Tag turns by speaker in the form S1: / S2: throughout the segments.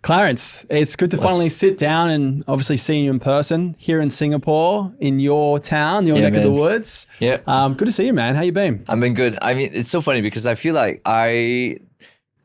S1: Clarence, it's good to finally sit down and obviously see you in person here in Singapore, in your town, your neck of the woods.
S2: Yeah.
S1: Good to see you, man. How you been?
S2: I've been good. I mean, it's so funny because I feel like I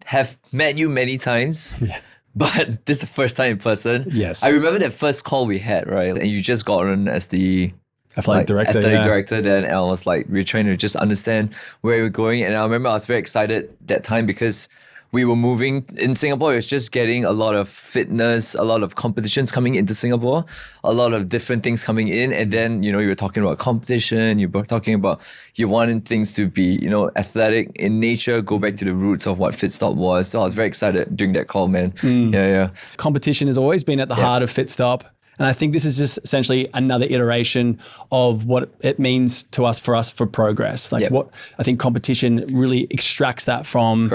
S2: have met you many times.
S1: Yeah.
S2: But this is the first time in person.
S1: Yes.
S2: I remember that first call we had, right? And you just got on as the
S1: athletic director.
S2: Director. Then I was like, we were trying to just understand where we're going. And I remember I was very excited that time because we were moving in Singapore. It was just getting a lot of fitness, a lot of competitions coming into Singapore, a lot of different things coming in. And then, you were talking about competition. You were talking about you wanted things to be, athletic in nature, go back to the roots of what Fitstop was. So I was very excited during that call, man. Yeah.
S1: Competition has always been at the heart of Fitstop. And I think this is just essentially another iteration of what it means to us for progress. Like what I think competition really extracts that from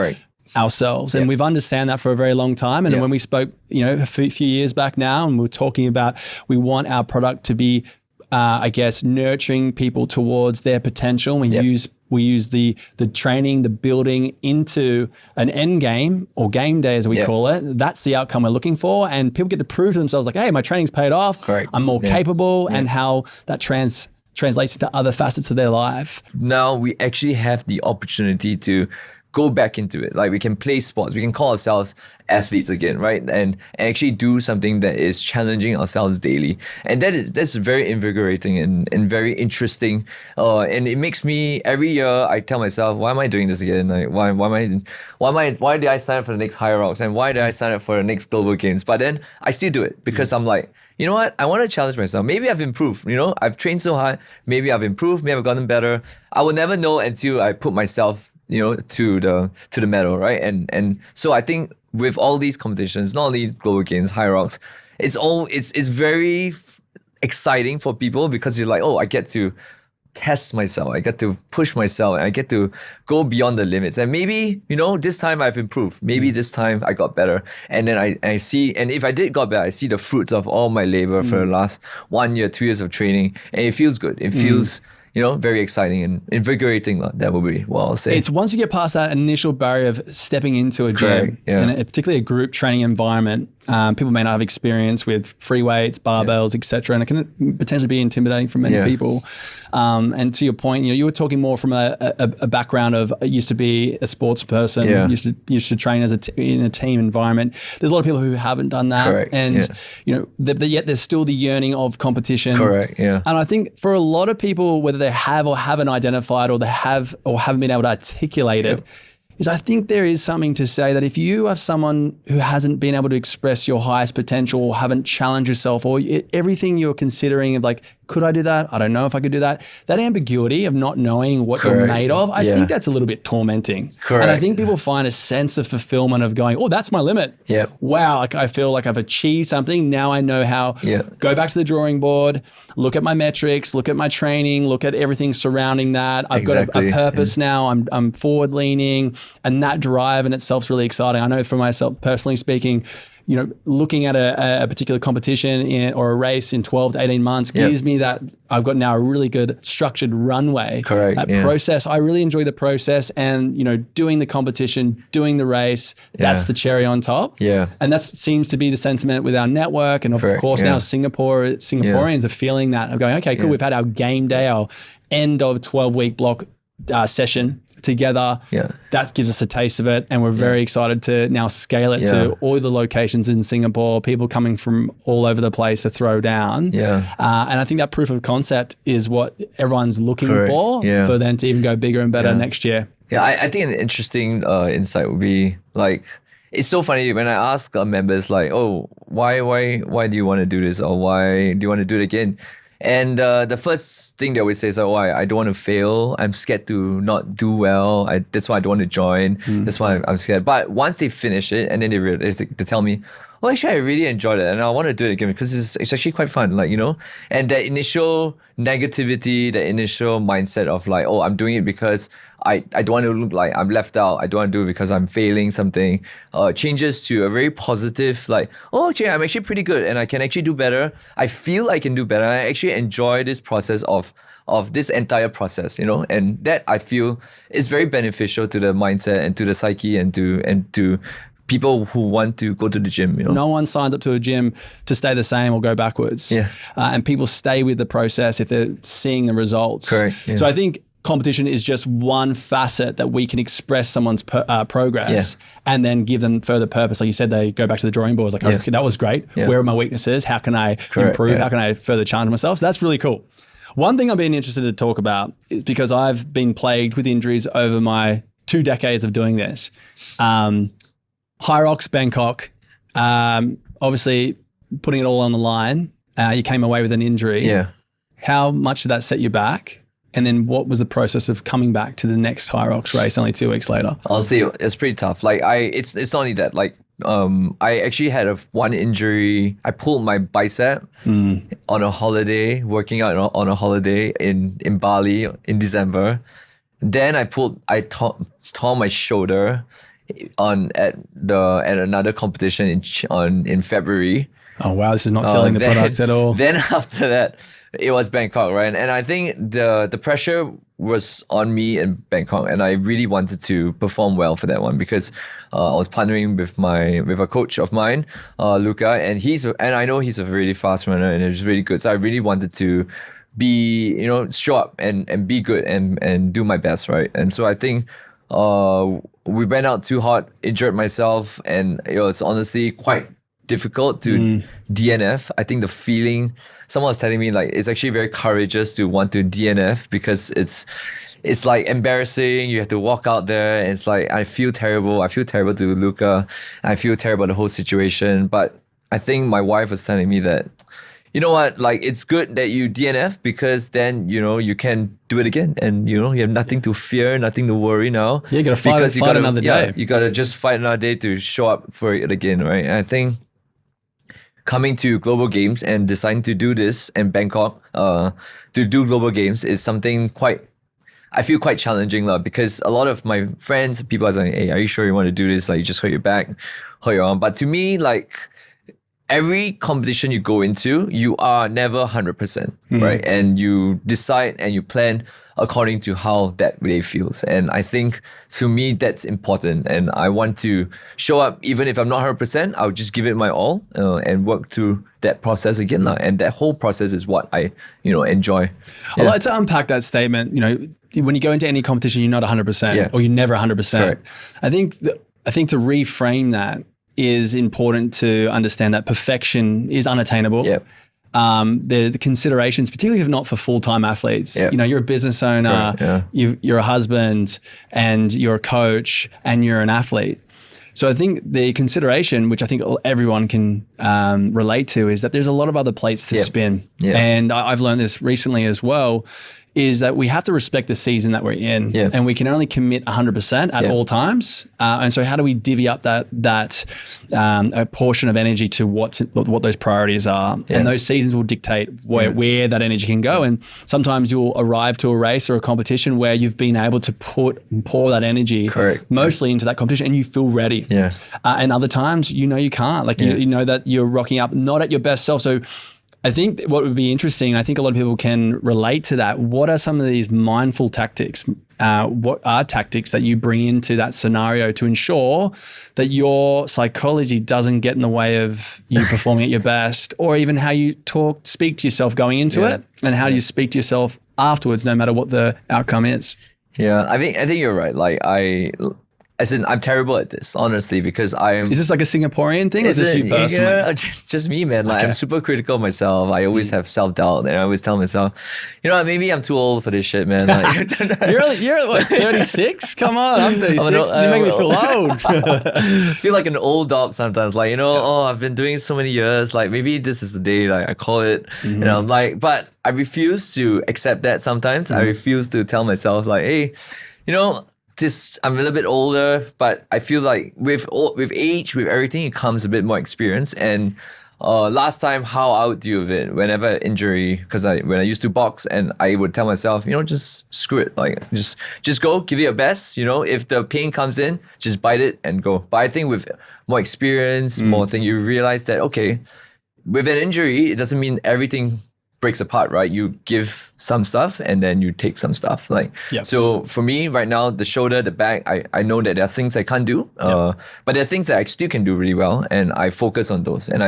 S1: ourselves. And we've understand that for a very long time. And when we spoke, a few years back now, and we were talking about, we want our product to be, nurturing people towards their potential. We use the training, the building into an end game or game day, as we call it. That's the outcome we're looking for. And people get to prove to themselves like, hey, my training's paid off. I'm more capable, and how that translates into other facets of their life.
S2: Now we actually have the opportunity to go back into it. Like we can play sports, we can call ourselves athletes again, right? And actually do something that is challenging ourselves daily. And that's very invigorating and very interesting. And it makes me, every year I tell myself, why am I doing this again? Like why did I sign up for the next HYROX? And why did I sign up for the next Global Games? But then I still do it because I'm like, you know what? I want to challenge myself. Maybe I've improved, I've trained so hard. Maybe I've improved, maybe I've gotten better. I will never know until I put myself to the medal, right? And so I think with all these competitions, not only Global Games, HYROX, it's very exciting for people because you're like, oh, I get to test myself, I get to push myself, and I get to go beyond the limits. And maybe, this time I've improved. Maybe this time I got better. And then I see, and if I did got better, I see the fruits of all my labor for the last 1 year, 2 years of training, and it feels good. It feels very exciting and invigorating. That would be what I'll say.
S1: It's once you get past that initial barrier of stepping into a gym, and particularly a group training environment, people may not have experience with free weights, barbells, etc., and it can potentially be intimidating for many people. And to your point, you were talking more from a background of used to be a sports person, used to train in a team environment. There's a lot of people who haven't done that, and yet there's still the yearning of competition. And I think for a lot of people, whether they have or haven't identified, or they have or haven't been able to articulate it, is I think there is something to say that if you are someone who hasn't been able to express your highest potential, or haven't challenged yourself, or everything you're considering of like, could I do that? I don't know if I could do that. That ambiguity of not knowing what you're made of, I think that's a little bit tormenting. And I think people find a sense of fulfillment of going, oh, that's my limit. Wow, like I feel like I've achieved something. Now I know how. Go back to the drawing board, look at my metrics, look at my training, look at everything surrounding that. I've got a purpose now. I'm forward leaning, and that drive in itself is really exciting. I know for myself, personally speaking, looking at a particular competition or a race in 12 to 18 months gives me that I've got now a really good structured runway. That process, I really enjoy the process, and doing the competition, doing the race, that's the cherry on top. And that seems to be the sentiment with our network, and of course now Singaporeans are feeling that of going, okay, cool, we've had our game day, our end of 12-week block session together. That gives us a taste of it, and we're very excited to now scale it to all the locations in Singapore, people coming from all over the place to throw down. And I think that proof of concept is what everyone's looking for them to even go bigger and better next year.
S2: I think an interesting insight would be like, it's so funny when I ask members like, oh, why do you want to do this, or why do you want to do it again? And the first thing they always say is, oh, I don't want to fail. I'm scared to not do well. That's why I don't want to join. That's why I'm scared. But once they finish it, and then they tell me, oh, actually, I really enjoyed it, and I want to do it again because it's actually quite fun, And that initial negativity, the initial mindset of like, oh, I'm doing it because I don't want to look like I'm left out. I don't want to do it because I'm failing something. Changes to a very positive, like, oh, okay, I'm actually pretty good and I can actually do better. I feel I can do better. I actually enjoy this process of this entire process, And that I feel is very beneficial to the mindset and to the psyche and to people who want to go to the gym.
S1: No one signs up to a gym to stay the same or go backwards.
S2: Yeah.
S1: And people stay with the process if they're seeing the results.
S2: Correct. Yeah.
S1: So I think competition is just one facet that we can express someone's progress and then give them further purpose. Like you said, they go back to the drawing board. It's like, okay, that was great.
S2: Yeah.
S1: Where are my weaknesses? How can I improve? Yeah. How can I further challenge myself? So that's really cool. One thing I've been interested to talk about is because I've been plagued with injuries over my 2 decades of doing this. HYROX Bangkok, obviously putting it all on the line, you came away with an injury.
S2: Yeah.
S1: How much did that set you back? And then what was the process of coming back to the next HYROX race only 2 weeks later?
S2: Honestly, it's pretty tough. Like it's not only that, like I actually had one injury. I pulled my bicep on a holiday, working out on a holiday in Bali in December. Then I tore my shoulder at another competition in February.
S1: Oh wow, this is not selling the product at all.
S2: Then after that, it was Bangkok, right? And I think the pressure was on me in Bangkok, and I really wanted to perform well for that one because I was partnering with a coach of mine, Luca, and I know he's a really fast runner and he's really good. So I really wanted to be, show up and be good and do my best, right? And so I think we went out too hot, injured myself, and it was honestly quite difficult to DNF. I think the feeling, someone was telling me like it's actually very courageous to want to DNF because it's like embarrassing. You have to walk out there and it's like I feel terrible to Luca. I feel terrible the whole situation. But I think my wife was telling me that, you know what, like it's good that you DNF because then, you can do it again and, you have nothing to fear, nothing to worry now.
S1: Yeah, you got to fight another day.
S2: You got to just fight another day to show up for it again, right? And I think coming to Global Games and deciding to do this in Bangkok, to do Global Games is something I feel quite challenging because a lot of my friends, people are saying, hey, are you sure you want to do this? Like you just hurt your back, hurt your arm. But to me, like every competition you go into, you are never 100%, right? And you decide and you plan according to how that really feels. And I think to me, that's important. And I want to show up, even if I'm not 100%, I'll just give it my all and work through that process again. And that whole process is what I, enjoy.
S1: I'd like to unpack that statement. When you go into any competition, you're not 100% or you're never 100%.
S2: Correct.
S1: I think to reframe that is important to understand that perfection is unattainable.
S2: Yep.
S1: The considerations, particularly if not for full-time athletes, you're a business owner, you're a husband and you're a coach and you're an athlete. So I think the consideration, which I think everyone can relate to, is that there's a lot of other plates to spin. Yep. And I've learned this recently as well, is that we have to respect the season that we're in and we can only commit 100% at all times. And so how do we divvy up that a portion of energy to what those priorities are? Yeah. And those seasons will dictate where that energy can go. And sometimes you'll arrive to a race or a competition where you've been able to pour that energy mostly into that competition and you feel ready.
S2: Yeah.
S1: And other times, you can't. Like you know that you're rocking up not at your best self. So I think what would be interesting, and I think a lot of people can relate to that, what are some of these mindful tactics? What are tactics that you bring into that scenario to ensure that your psychology doesn't get in the way of you performing at your best, or even how you speak to yourself going into it, and how you speak to yourself afterwards, no matter what the outcome is?
S2: Yeah, I think you're right. Like I'm terrible at this, honestly, because I am...
S1: Is this like a Singaporean thing or is this you personally?
S2: Yeah, just me, man. Like I'm super critical of myself. I always have self-doubt and I always tell myself, maybe I'm too old for this shit, man. Like,
S1: you're what, 36? Come on, I'm 36. You make me feel old.
S2: I feel like an old dog sometimes. Like, I've been doing it so many years. Like maybe this is the day, like I call it. But I refuse to accept that sometimes. I refuse to tell myself like, hey, I'm a little bit older, but I feel like with age, with everything, it comes a bit more experience. And last time, how I would deal with it, whenever injury, because when I used to box, and I would tell myself, just screw it, like just go, give it your best. If the pain comes in, just bite it and go. But I think with more experience, more thing, you realize that okay, with an injury, it doesn't mean everything breaks apart, right? You give some stuff and then you take some stuff. Like,
S1: yes.
S2: So for me right now, the shoulder, the back, I know that there are things I can't do, but there are things that I still can do really well, and I focus on those. And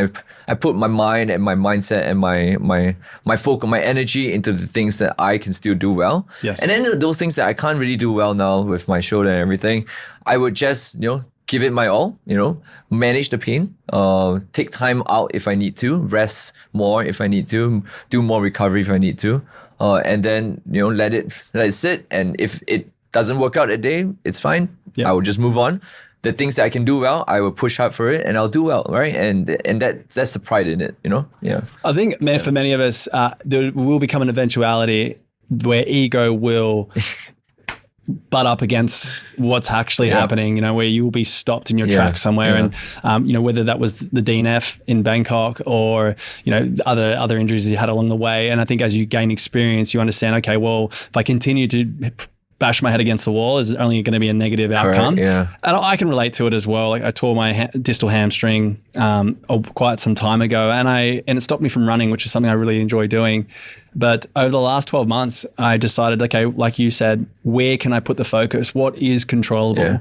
S2: I put my mind and my mindset and my focus, my energy into the things that I can still do well.
S1: Yes.
S2: And then those things that I can't really do well now with my shoulder and everything, I would just, give it my all, manage the pain, take time out if I need to, rest more if I need to, do more recovery if I need to, and then, let it sit. And if it doesn't work out a day, it's fine. I will just move on. The things that I can do well, I will push hard for it and I'll do well, right? And that's the pride in it, Yeah.
S1: I think for many of us, there will become an eventuality where ego will butt up against what's actually happening, where you will be stopped in your tracks somewhere. And, whether that was the DNF in Bangkok or, other injuries you had along the way. And I think as you gain experience, you understand, okay, well, if I continue to bash my head against the wall, is only going to be a negative outcome.
S2: Yeah.
S1: And I can relate to it as well. Like I tore my distal hamstring quite some time ago, and it stopped me from running, which is something I really enjoy doing. But over the last 12 months, I decided, okay, like you said, where can I put the focus? What is controllable? Yeah.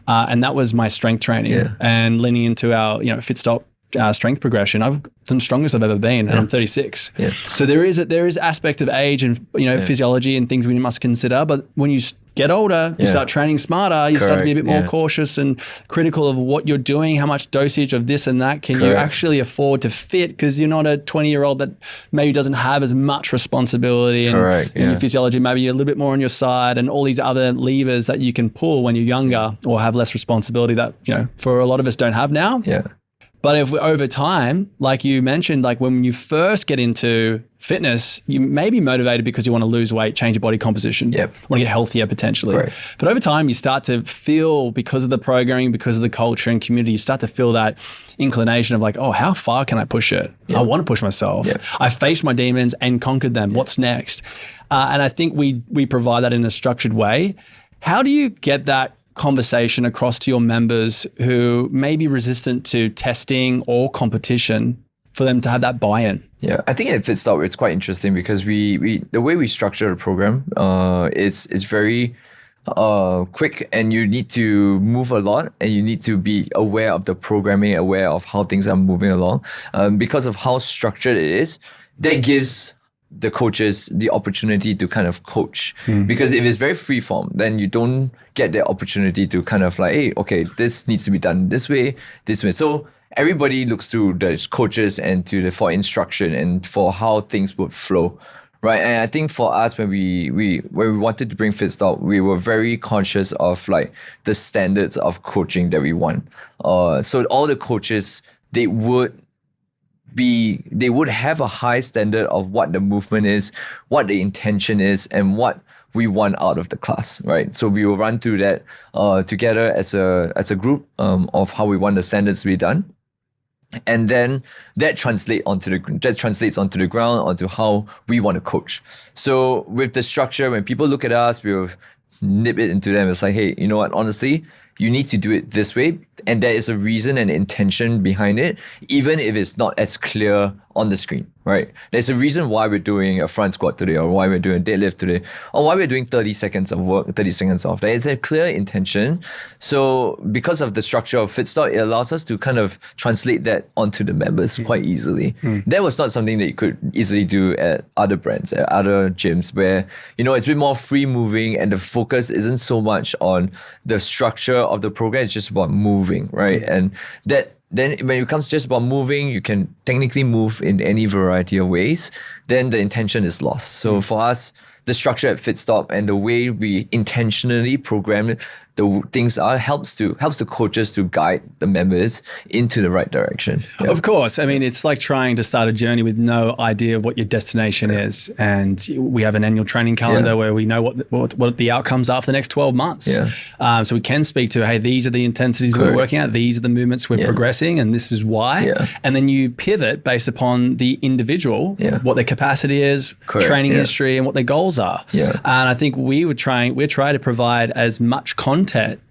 S1: And that was my strength training and leaning into our Fitstop strength progression. I'm the strongest I've ever been, and I'm 36. Yeah. So there is aspect of age and physiology and things we must consider. But when you get older, you start training smarter. You start to be a bit more cautious and critical of what you're doing. How much dosage of this and that can you actually afford to fit? Because you're not a 20-year-old that maybe doesn't have as much responsibility and your physiology maybe a little bit more on your side, and all these other levers that you can pull when you're younger or have less responsibility that for a lot of us don't have now.
S2: Yeah.
S1: But if over time, like you mentioned, like when you first get into fitness, you may be motivated because you want to lose weight, change your body composition, want to get healthier potentially. Right. But over time, you start to feel, because of the programming, because of the culture and community, you start to feel that inclination of like, oh, how far can I push it? I want to push myself. I faced my demons and conquered them. What's next? And I think we provide that in a structured way. How do you get that conversation across to your members who may be resistant to testing or competition for them to have that buy-in?
S2: Yeah, I think at Fitstop it's quite interesting because we the way we structure the program is very quick, and you need to move a lot, and you need to be aware of the programming, aware of how things are moving along. Because of how structured it is, that gives the coaches the opportunity to kind of coach. Because if it's very free form, then you don't get the opportunity to kind of like, hey, okay, this needs to be done this way. So everybody looks to the coaches and for instruction and for how things would flow, right? And I think for us, when we wanted to bring Fitstop, we were very conscious of like the standards of coaching that we want. So all the coaches, they would have a high standard of what the movement is, what the intention is, and what we want out of the class, right? So we will run through that together as a group of how we want the standards to be done. And then that translates onto the ground, onto how we want to coach. So with the structure, when people look at us, we'll nip it into them. It's like, hey, you know what, honestly, you need to do it this way. And there is a reason and intention behind it, even if it's not as clear on the screen, right? There's a reason why we're doing a front squat today, or why we're doing a deadlift today, or why we're doing 30 seconds of work, 30 seconds off. It's a clear intention. So because of the structure of Fitstop, it allows us to kind of translate that onto the members quite easily. That was not something that you could easily do at other brands, at other gyms, where, it's a bit more free moving and the focus isn't so much on the structure of the program, it's just about moving, right? And then when it comes just about moving, you can technically move in any variety of ways, then the intention is lost. So for us, the structure at Fitstop and the way we intentionally program the things helps the coaches to guide the members into the right direction. Yeah.
S1: Of course. I mean, it's like trying to start a journey with no idea of what your destination is. And we have an annual training calendar where we know what the outcomes are for the next 12 months. Yeah. So we can speak to, hey, these are the intensities we're working at, these are the movements we're progressing, and this is why. Yeah. And then you pivot based upon the individual, what their capacity is, training history, and what their goals are. Yeah. And I think we're trying to provide as much content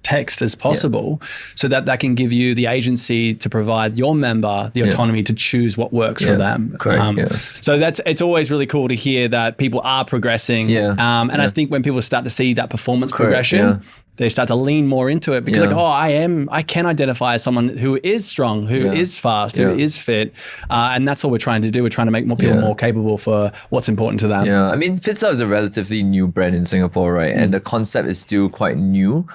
S1: text as possible, so that can give you the agency to provide your member the autonomy to choose what works for them.
S2: Correct.
S1: So it's always really cool to hear that people are progressing. I think when people start to see that performance progression, they start to lean more into it because I can identify as someone who is strong, who is fast, who is fit. And that's all we're trying to do. We're trying to make more people more capable for what's important to them.
S2: Yeah, I mean, Fitstop is a relatively new brand in Singapore, right? And the concept is still quite new.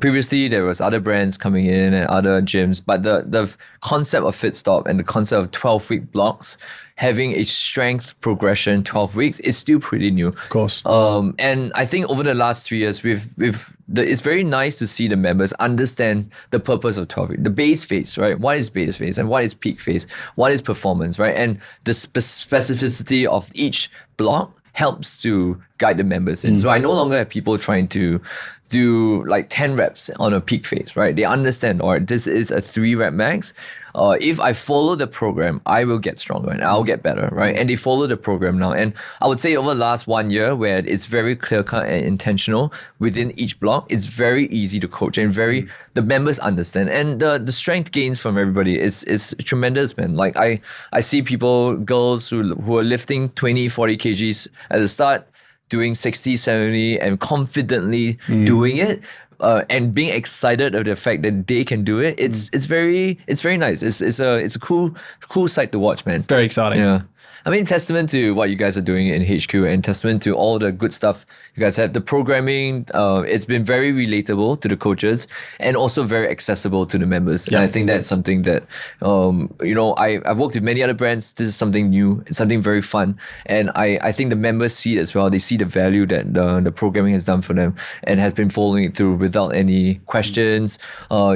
S2: Previously, there was other brands coming in and other gyms, but the concept of Fitstop and the concept of 12-week blocks, having a strength progression 12 weeks is still pretty new.
S1: Of course.
S2: And I think over the last 3 years, it's very nice to see the members understand the purpose of 12 weeks. The base phase, right? What is base phase and what is peak phase? What is performance, right? And the specificity of each block helps to guide the members in. So I no longer have people trying to do like 10 reps on a peak phase, right? They understand, or this is a 3-rep max. If I follow the program, I will get stronger and I'll get better, right? And they follow the program now. And I would say over the last 1 year, where it's very clear-cut and intentional within each block, it's very easy to coach and the members understand. And the strength gains from everybody is tremendous, man. Like I see girls who are lifting 20, 40 kgs at the start, doing 60, 70 and confidently doing it. And being excited of the fact that they can do it, it's very nice. It's a cool sight to watch, man.
S1: Very exciting.
S2: Yeah. I mean, testament to what you guys are doing in HQ and testament to all the good stuff you guys have. The programming, it's been very relatable to the coaches and also very accessible to the members. And I think that's something that, I've worked with many other brands. This is something new. It's something very fun. And I think the members see it as well. They see the value that the programming has done for them and has been following it through without any questions.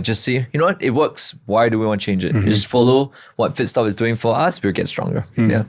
S2: Just see, you know what, it works. Why do we want to change it? Just follow what Fitstop is doing for us. We'll get stronger. Yeah.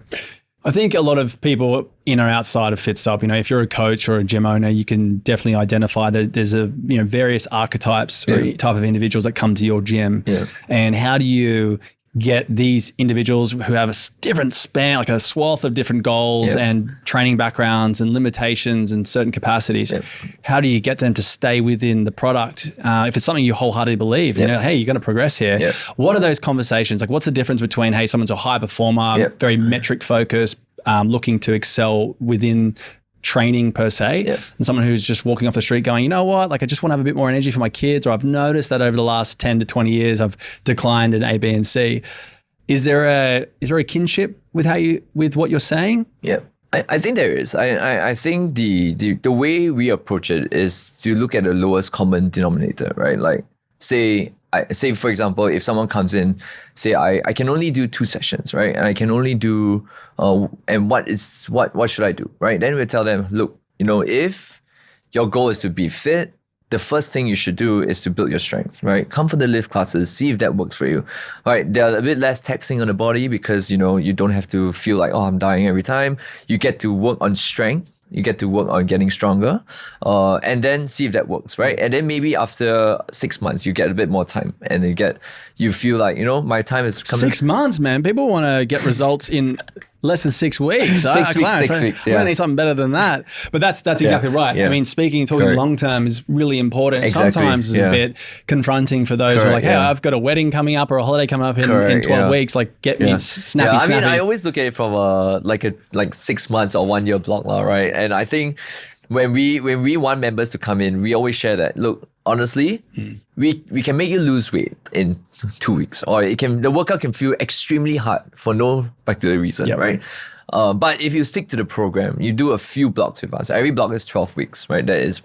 S1: I think a lot of people in or outside of Fitstop, if you're a coach or a gym owner, you can definitely identify that there's various archetypes or type of individuals that come to your gym. And how do you get these individuals who have a different span, like a swath of different goals and training backgrounds and limitations and certain capacities? How do you get them to stay within the product? If it's something you wholeheartedly believe, hey, you're going to progress here. What are those conversations? Like, what's the difference between, hey, someone's a high performer, very metric focused, looking to excel within training per se, and someone who's just walking off the street going, you know what, like I just want to have a bit more energy for my kids, or I've noticed that over the last 10 to 20 years I've declined in A, B, and C. Is there a kinship with what you're saying? Yeah.
S2: I think there is. I think the way we approach it is to look at the lowest common denominator, right? Like say for example, if someone comes in, say I can only do 2 sessions, right? And I can only do and what should I do, right? Then we tell them, look, if your goal is to be fit, the first thing you should do is to build your strength, right? Come for the lift classes, see if that works for you. All right, they're a bit less taxing on the body because you don't have to feel like, oh, I'm dying every time. You get to work on strength. You get to work on getting stronger, and then see if that works, right? And then maybe after 6 months, you get a bit more time, and you feel like, my time is coming.
S1: 6 months, man. People want to get results in less than 6 weeks.
S2: 6 weeks.
S1: Yeah, we need something better than that. But that's exactly right. Yeah. I mean, talking long term is really important. Exactly. Sometimes it's a bit confronting for those who are like, hey, I've got a wedding coming up or a holiday coming up in 12 weeks. Like, get me snappy.
S2: I mean, I always look at it from like 6 months or 1 year block now, right? And I think when we want members to come in, we always share that. Look, honestly, we can make you lose weight in 2 weeks, or the workout can feel extremely hard for no particular reason, right? But if you stick to the program, you do a few blocks with us. Every block is 12 weeks, right? That is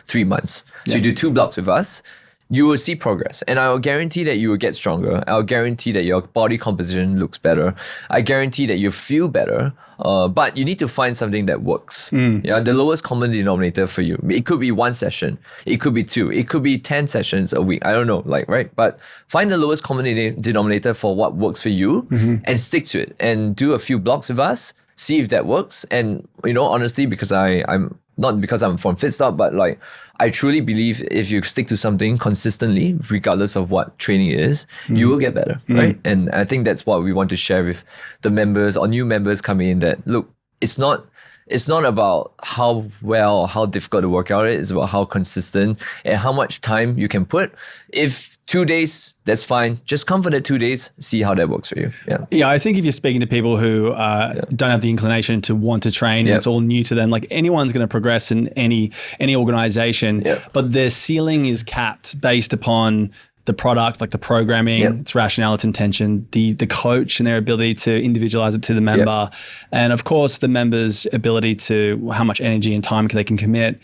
S2: 3 months. So you do 2 blocks with us, you will see progress. And I will guarantee that you will get stronger. I'll guarantee that your body composition looks better. I guarantee that you feel better. But you need to find something that works. The lowest common denominator for you. It could be 1 session. It could be 2. It could be 10 sessions a week. I don't know, right? But find the lowest common denominator for what works for you and stick to it. And do a few blocks with us. See if that works. And, honestly, because I'm not because I'm from Fitstop, but like I truly believe if you stick to something consistently, regardless of what training is, you will get better, right? And I think that's what we want to share with the members or new members coming in, that look, it's not it's not about how well, how difficult the workout is. It's about how consistent and how much time you can put. If 2 days, that's fine. Just come for the 2 days, see how that works for you.
S1: Yeah, I think if you're speaking to people who don't have the inclination to want to train, and it's all new to them, like anyone's going to progress in any organization, but their ceiling is capped based upon the product, like the programming, its rationale, its intention, the coach and their ability to individualize it to the member, and of course the member's ability to how much energy and time they can commit.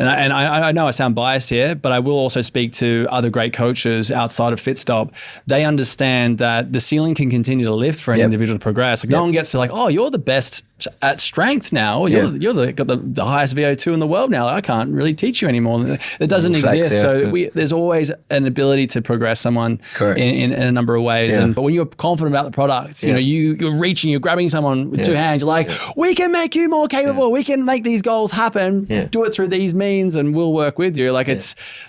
S1: And I know I sound biased here, but I will also speak to other great coaches outside of Fitstop. They understand that the ceiling can continue to lift for an individual to progress. Like no one gets to like, oh, you're the best at strength now. You're got the highest VO2 in the world now. I can't really teach you anymore. It doesn't exist. So there's always an ability to progress someone in a number of ways. But when you're confident about the product, you know, you're reaching, you're grabbing someone with two hands. You're like, we can make you more capable. We can make these goals happen. Do it through these means, and we'll work with you. Like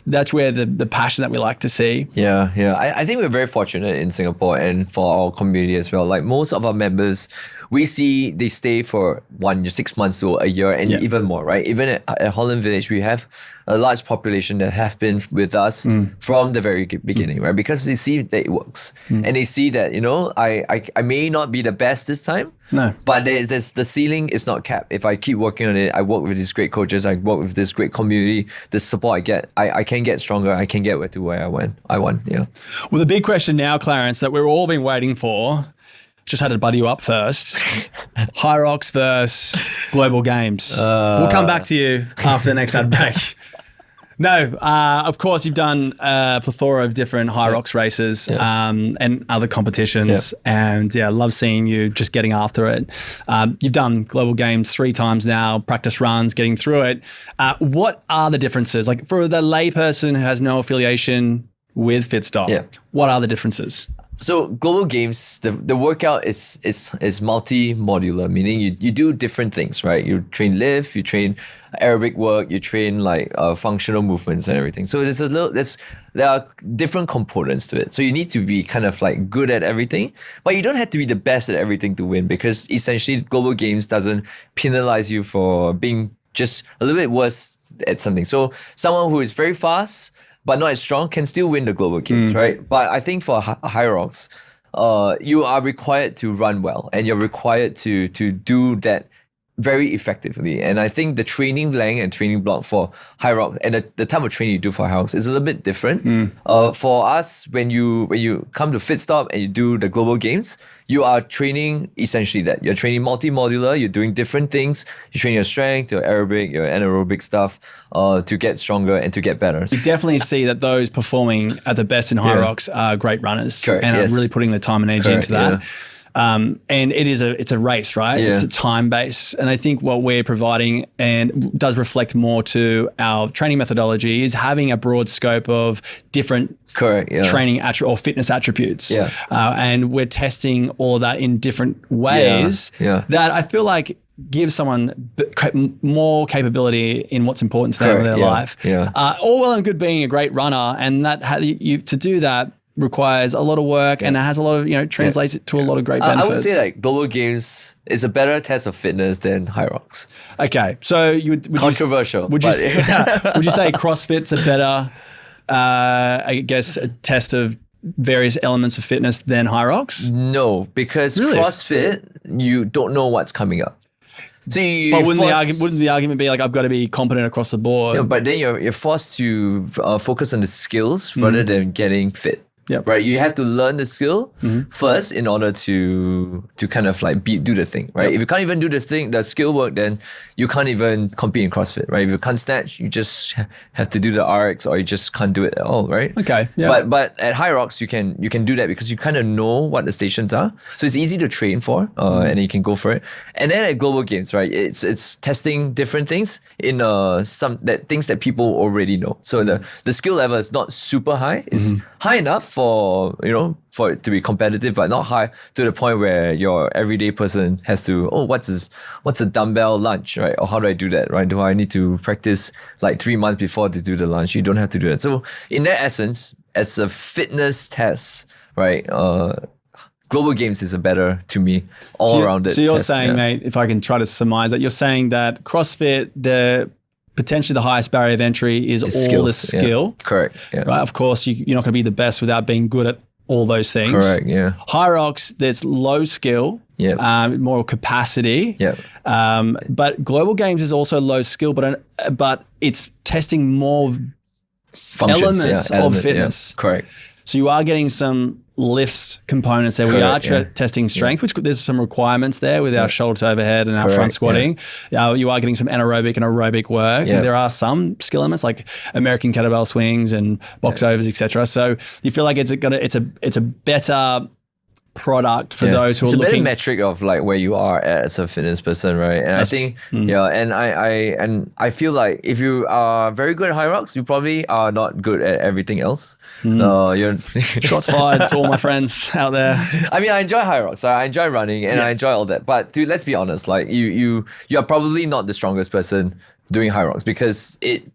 S1: that's where the passion that we like to see.
S2: I think we're very fortunate in Singapore and for our community as well. Like most of our members, we see they stay for 6 months to a year and even more, right? Even at Holland Village, we have a large population that have been with us from the very beginning, right? Because they see that it works. And they see that, you know, I may not be the best this time, but there's the ceiling is not capped. If I keep working on it, I work with these great coaches, I work with this great community, the support I get, I can get stronger, I can get to where I want.
S1: Well, the big question now, Clarence, that we've all been waiting for, just had to buddy you up first. HYROX versus Global Games. We'll come back to you after the next ad break. No, of course you've done a plethora of different HYROX races and other competitions, and love seeing you just getting after it. You've done Global Games 3 times now, practice runs, getting through it. What are the differences? Like for the layperson who has no affiliation with Fitstop, what are the differences?
S2: So Global Games, the workout is multi-modular, meaning you do different things, right? You train lift, you train aerobic work, you train like functional movements and everything. So there are different components to it. So you need to be kind of like good at everything, but you don't have to be the best at everything to win, because essentially Global Games doesn't penalize you for being just a little bit worse at something. So someone who is very fast but not as strong can still win the Global Games, right? But I think for HYROX, you are required to run well, and you're required to do that very effectively. And I think the training length and training block for HYROX and the type of training you do for HYROX is a little bit different. For us, when you come to Fitstop and you do the Global Games, you are training essentially that. You're training multi-modular, you're doing different things. You train your strength, your aerobic, your anaerobic stuff to get stronger and to get better.
S1: You definitely see that those performing at the best in HYROX are great runners.
S2: Correct,
S1: and are really putting the time and energy into that. And it's a race, right? It's a time base. And I think what we're providing, and does reflect more to our training methodology, is having a broad scope of different training or fitness attributes. And we're testing all of that in different ways that I feel like give someone more capability in what's important to them in their life. All well and good being a great runner, and that to do that requires a lot of work and it has a lot of, translates it to a lot of great benefits.
S2: I would say like Global Games is a better test of fitness than HYROX.
S1: Okay, so would
S2: controversial.
S1: Would you say CrossFit's a better, I guess, a test of various elements of fitness than HYROX?
S2: No, because CrossFit, you don't know what's coming up. So
S1: wouldn't the argument be like, I've got to be competent across the board?
S2: Yeah, but then you're forced to focus on the skills rather than getting fit. Right, you have to learn the skill first in order to kind of like do the thing, right? If you can't even do the skill work, then you can't even compete in CrossFit, right? If you can't snatch, you just have to do the RX, or you just can't do it at all, right?
S1: Okay,
S2: But at HYROX, you can do that because you kind of know what the stations are, so it's easy to train for, and you can go for it. And then at Global Games, right, it's testing different things in things that people already know. So the skill level is not super high; it's high enough for it to be competitive, but not high to the point where your everyday person has to, what's a dumbbell lunge, right? Or how do I do that, right? Do I need to practice like 3 months before to do the lunge? You don't have to do that. So in that essence, as a fitness test, right, Global Games is a better, to me, all-rounded
S1: So you're
S2: test,
S1: saying, mate, if I can try to surmise that, you're saying that CrossFit, potentially the highest barrier of entry is all
S2: skills,
S1: the skill.
S2: Yeah. Correct. Yeah.
S1: Right? Of course, you're not going to be the best without being good at all those things.
S2: Correct. Yeah.
S1: HYROX, there's low skill, more capacity. But Global Games is also low skill, but it's testing more elements of fitness.
S2: Yeah. Correct.
S1: So you are getting some lifts components there.
S2: Correct,
S1: we are testing strength, which there's some requirements there with our shoulder to overhead and our front squatting. You are getting some anaerobic and aerobic work. There are some skill elements like American kettlebell swings and box overs, etc. So you feel like it's a better product for those who are looking.
S2: It's a better metric of like where you are as a fitness person, right? And I think, and I feel like if you are very good at HYROX, you probably are not good at everything else. You're
S1: Shots fired to all my friends out there.
S2: I mean, I enjoy HYROX. I enjoy running and I enjoy all that. But dude, let's be honest, like you are probably not the strongest person doing HYROX because it's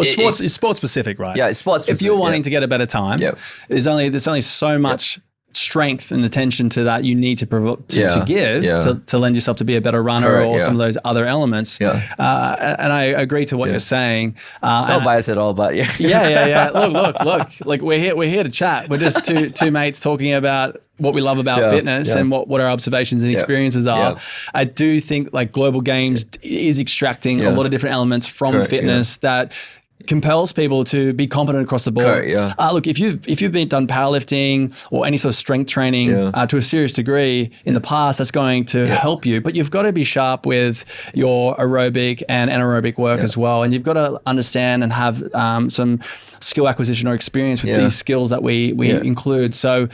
S1: sports specific, right?
S2: Yeah, it's sports specific.
S1: If you're wanting to get a better time, there's only so much strength and attention to that you need to give to lend yourself to be a better runner or some of those other elements. And I agree to what you're saying.
S2: Not biased at all, but
S1: Look, like we're here to chat. We're just two mates talking about what we love about fitness and what our observations and experiences are. I do think like Global Games is extracting a lot of different elements from fitness that compels people to be competent across the board. Look, if you've been done powerlifting or any sort of strength training to a serious degree in the past, that's going to help you. But you've got to be sharp with your aerobic and anaerobic work as well, and you've got to understand and have some skill acquisition or experience with these skills that we include. So,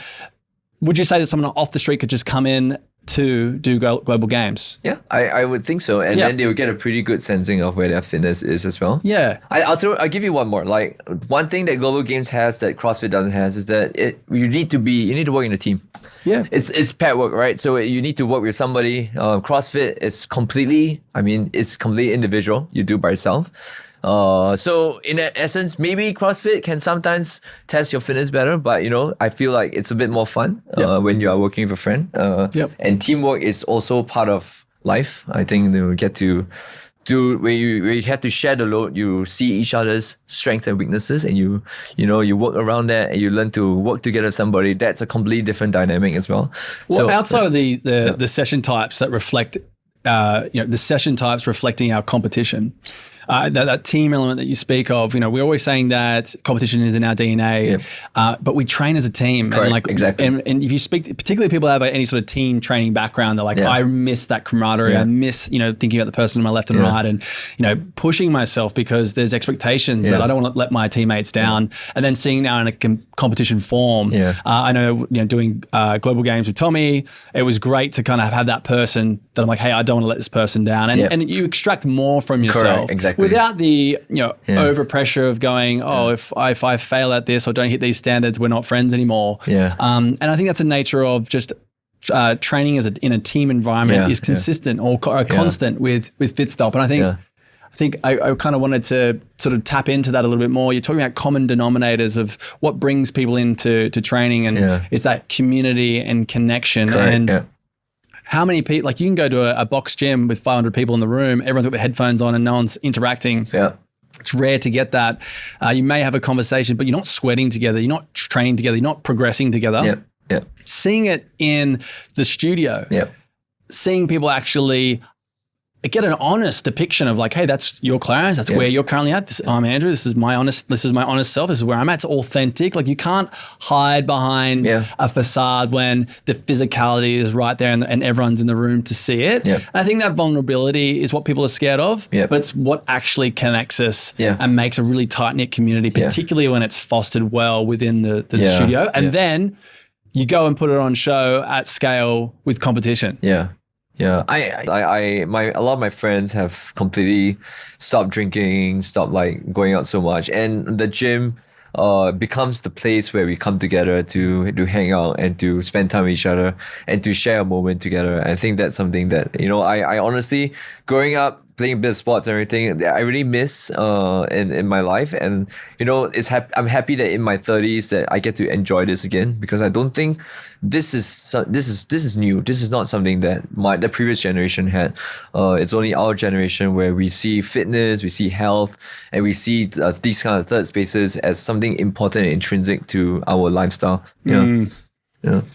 S1: would you say that someone off the street could just come in to do Global Games?
S2: Yeah, I would think so. And then they would get a pretty good sensing of where their fitness is as well.
S1: Yeah.
S2: I'll give you one more. Like one thing that Global Games has that CrossFit doesn't have is that you need to work in a team.
S1: Yeah.
S2: It's pair work, right? So you need to work with somebody. CrossFit is completely individual. You do by yourself. So in essence, maybe CrossFit can sometimes test your fitness better, but I feel like it's a bit more fun when you are working with a friend. And teamwork is also part of life. I think you get to do where you have to share the load. You see each other's strengths and weaknesses, and you work around that, and you learn to work together with somebody. That's a completely different dynamic as well.
S1: Well, outside of the session types that reflect, the session types reflecting our competition. That team element that you speak of, we're always saying that competition is in our DNA, but we train as a team.
S2: Correct, exactly.
S1: And if you speak, particularly people who have any sort of team training background, they're like, I miss that camaraderie. I miss, thinking about the person on my left and right and, pushing myself because there's expectations that I don't want to let my teammates down. And then seeing now in a competition form, I know, doing Global Games with Tommy, it was great to kind of have that person that I'm like, hey, I don't want to let this person down. And you extract more from yourself.
S2: Correct, exactly.
S1: Without the over pressure of going, if I fail at this or don't hit these standards, we're not friends anymore. And I think that's the nature of just training in a team environment is consistent or constant with Fitstop. And I think I kind of wanted to sort of tap into that a little bit more. You're talking about common denominators of what brings people into training, and is that community and connection.
S2: Correct,
S1: how many people, like you can go to a box gym with 500 people in the room, everyone's got their headphones on and no one's interacting. It's rare to get that. You may have a conversation, but you're not sweating together. You're not training together. You're not progressing together. Seeing it in the studio, seeing people actually get an honest depiction of like, hey, that's your Clarence, that's where you're currently at. I'm Andrew, this is my honest self, this is where I'm at. It's authentic. Like you can't hide behind a facade when the physicality is right there and everyone's in the room to see it. And I think that vulnerability is what people are scared of, but it's what actually connects us and makes a really tight-knit community, particularly when it's fostered well within the studio. And then you go and put it on show at scale with competition.
S2: A lot of my friends have completely stopped drinking, stopped like going out so much, and the gym becomes the place where we come together to hang out and to spend time with each other and to share a moment together. I think that's something that I honestly, growing up playing a bit of sports and everything that I really miss in my life. And you know, I'm happy that in my 30s that I get to enjoy this again, because I don't think this is new. This is not something that the previous generation had. It's only our generation where we see fitness, we see health, and we see these kind of third spaces as something important and intrinsic to our lifestyle.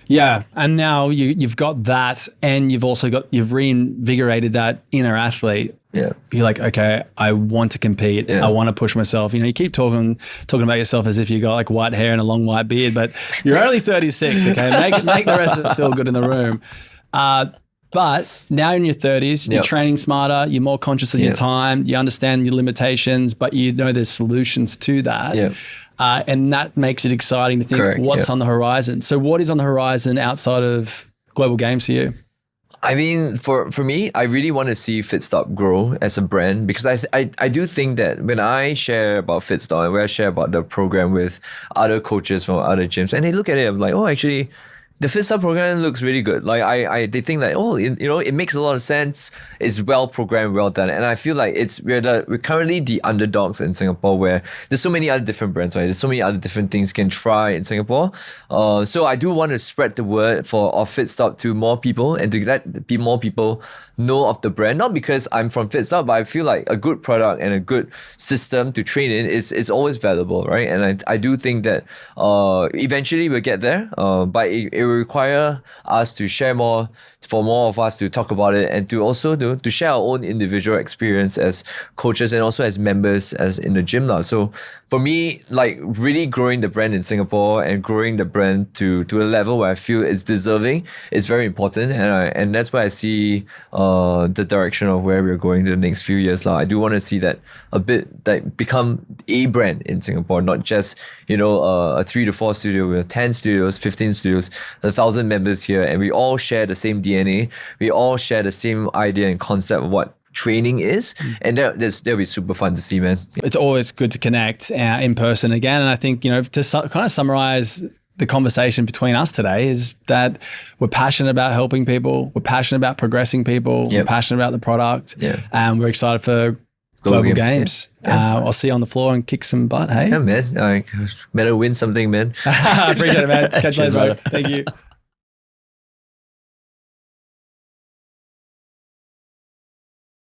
S1: Yeah, and now you've got that, and you've reinvigorated that inner athlete.
S2: Yeah,
S1: you're like, okay, I want to compete. I want to push myself. You know, you keep talking about yourself as if you got like white hair and a long white beard, but you're only 36. Okay, make the rest of us feel good in the room. But now in your 30s, you're training smarter. You're more conscious of your time. You understand your limitations, but you know there's solutions to that.
S2: Yeah.
S1: And that makes it exciting to think what's on the horizon. So what is on the horizon outside of global games for you?
S2: I mean, for me, I really want to see Fitstop grow as a brand, because I do think that when I share about Fitstop and when I share about the program with other coaches from other gyms, and they look at it, I'm like, oh, actually, the Fitstop program looks really good. Like they think like, oh, you know, it makes a lot of sense. It's well programmed, well done, and I feel like we're currently the underdogs in Singapore, where there's so many other different brands, right? There's so many other different things you can try in Singapore. So I do want to spread the word of Fitstop to more people, and to let more people know of the brand. Not because I'm from Fitstop, but I feel like a good product and a good system to train in is always valuable, right? And I do think that eventually we'll get there, but it will require us to share more, for more of us to talk about it, and to also to share our own individual experience as coaches and also as members as in the gym now. So for me, like really growing the brand in Singapore and growing the brand to a level where I feel it's deserving is very important, and that's why I see the direction of where we're going the next few years. Like I do want to see that a bit, like become a brand in Singapore, not just a 3 to 4 studio with 10 studios, 15 studios, 1,000 members here, and we all share the same DNA. We all share the same idea and concept of what training is, and that'll be super fun to see, man.
S1: It's always good to connect in person again, and I think to kind of summarize the conversation between us today is that we're passionate about helping people, we're passionate about progressing people, we're passionate about the product, and we're excited for global games. I'll see you on the floor and kick some butt, hey?
S2: Yeah, man. Better win something, man.
S1: Appreciate it, man. Catch you later, bro. Thank you.